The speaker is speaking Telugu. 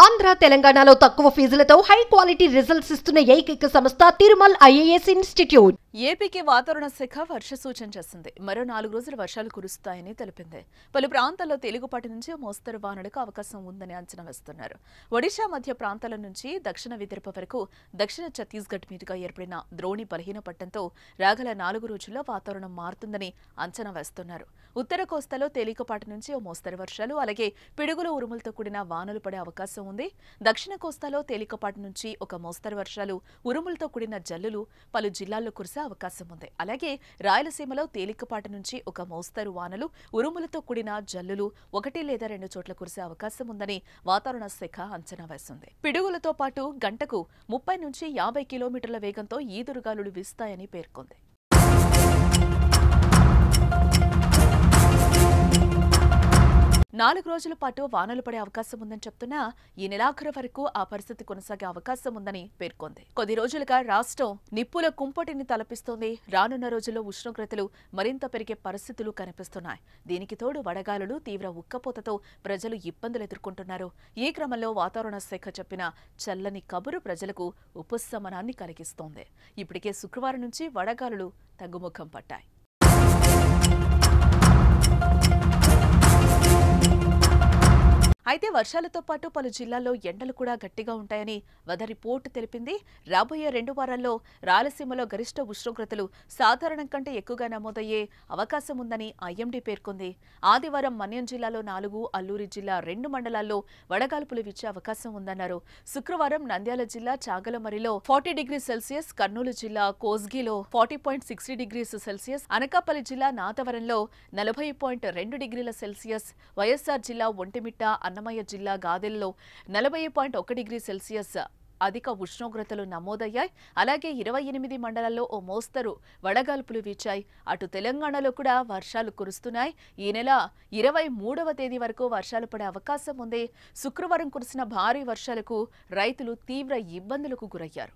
ఆంధ్ర తెలంగాణలో తక్కువ ఫీజులతో హై క్వాలిటీ రిజల్ట్స్ ఇస్తున్న ఏకైక సంస్థ తిరుమల్ ఐఏఎస్ ఇన్స్టిట్యూట్. ఏపీకి వాతావరణ శాఖ వర్ష సూచన చేసింది. మరో 4 రోజులు వర్షాలు కురుస్తాయని తెలిపింది. పలు ప్రాంతాల్లో తేలికపాటి నుంచి మోస్తరు వానలకు అవకాశం ఉందని అంచనా వేస్తున్నారు. ఒడిశా మధ్య ప్రాంతాల నుంచి దక్షిణ విదర్భ వరకు దక్షిణ ఛత్తీస్గఢ్ మీదుగా ఏర్పడిన ద్రోణి బలహీనపడటంతో రాగల 4 రోజుల్లో వాతావరణం మారుతుందని అంచనా వేస్తున్నారు. ఉత్తర కోస్తాలో తేలికపాటి నుంచి మోస్తరు వర్షాలు, అలాగే పిడుగులు ఉరుములతో కూడిన వానలు పడే అవకాశం ఉంది. దక్షిణ కోస్తాలో తేలికపాటి నుంచి ఒక మోస్తరు వర్షాలు, ఉరుములతో కూడిన జల్లులు పలు జిల్లాల్లో కురిసే అవకాశం ఉంది. అలాగే రాయలసీమలో తేలికపాటి నుంచి ఒక మోస్తరు వానలు, ఉరుములతో కూడిన జల్లులు 1 లేదా 2 చోట్ల కురిసే అవకాశం ఉందని వాతావరణ శాఖ అంచనా వేసింది. పిడుగులతో పాటు గంటకు 30 నుంచి 50 కిలోమీటర్ల వేగంతో ఈదురుగాలులు వీస్తాయని పేర్కొంది. 4 రోజుల పాటు వానలు పడే అవకాశం ఉందని చెప్తున్నా ఈ నెలాఖరు వరకు ఆ పరిస్థితి కొనసాగే అవకాశం ఉందని పేర్కొంది. కొద్ది రోజులుగా రాష్ట్రం నిప్పుల కుంపటిని తలపిస్తోంది. రానున్న రోజుల్లో ఉష్ణోగ్రతలు మరింత పెరిగే పరిస్థితులు కనిపిస్తున్నాయి. దీనికి తోడు వడగాలులు, తీవ్ర ఉక్కపోతతో ప్రజలు ఇబ్బందులు ఎదుర్కొంటున్నారు. ఈ క్రమంలో వాతావరణ శాఖ చెప్పిన చల్లని కబురు ప్రజలకు ఉపశమనాన్ని కలిగిస్తోంది. ఇప్పటికే శుక్రవారం నుంచి వడగాలులు తగ్గుముఖం పట్టాయి. అయితే వర్షాలతో పాటు పలు జిల్లాల్లో ఎండలు కూడా గట్టిగా ఉంటాయని వెదర్ రిపోర్ట్ తెలిపింది. రాబోయే 2 వారాల్లో రాయలసీమలో గరిష్ట ఉష్ణోగ్రతలు సాధారణం కంటే ఎక్కువగా నమోదయ్యే అవకాశం ఉందని ఐఎండీ పేర్కొంది. ఆదివారం మన్యం జిల్లాలో 4, అల్లూరి జిల్లా 2 మండలాల్లో వడగాల్పులు వీచే అవకాశం ఉందన్నారు. శుక్రవారం నంద్యాల జిల్లా చాగలమరిలో 40°C, కర్నూలు జిల్లా కోస్గిలో 40.60°C, అనకాపల్లి జిల్లా నాతవరంలో 40.2°C, వైఎస్ఆర్ జిల్లా ఒంటిమిట్ట, అన్నమయ్య జిల్లా గాదెల్లో 40.1°C అధిక ఉష్ణోగ్రతలు నమోదయ్యాయి. అలాగే 28 మండలాల్లో ఓ మోస్తరు వడగాల్పులు వీచాయి. అటు తెలంగాణలో కూడా వర్షాలు కురుస్తున్నాయి. ఈ నెల 23వ తేదీ వరకు వర్షాలు పడే అవకాశం ఉంది. శుక్రవారం కురిసిన భారీ వర్షాలకు రైతులు తీవ్ర ఇబ్బందులకు గురయ్యారు.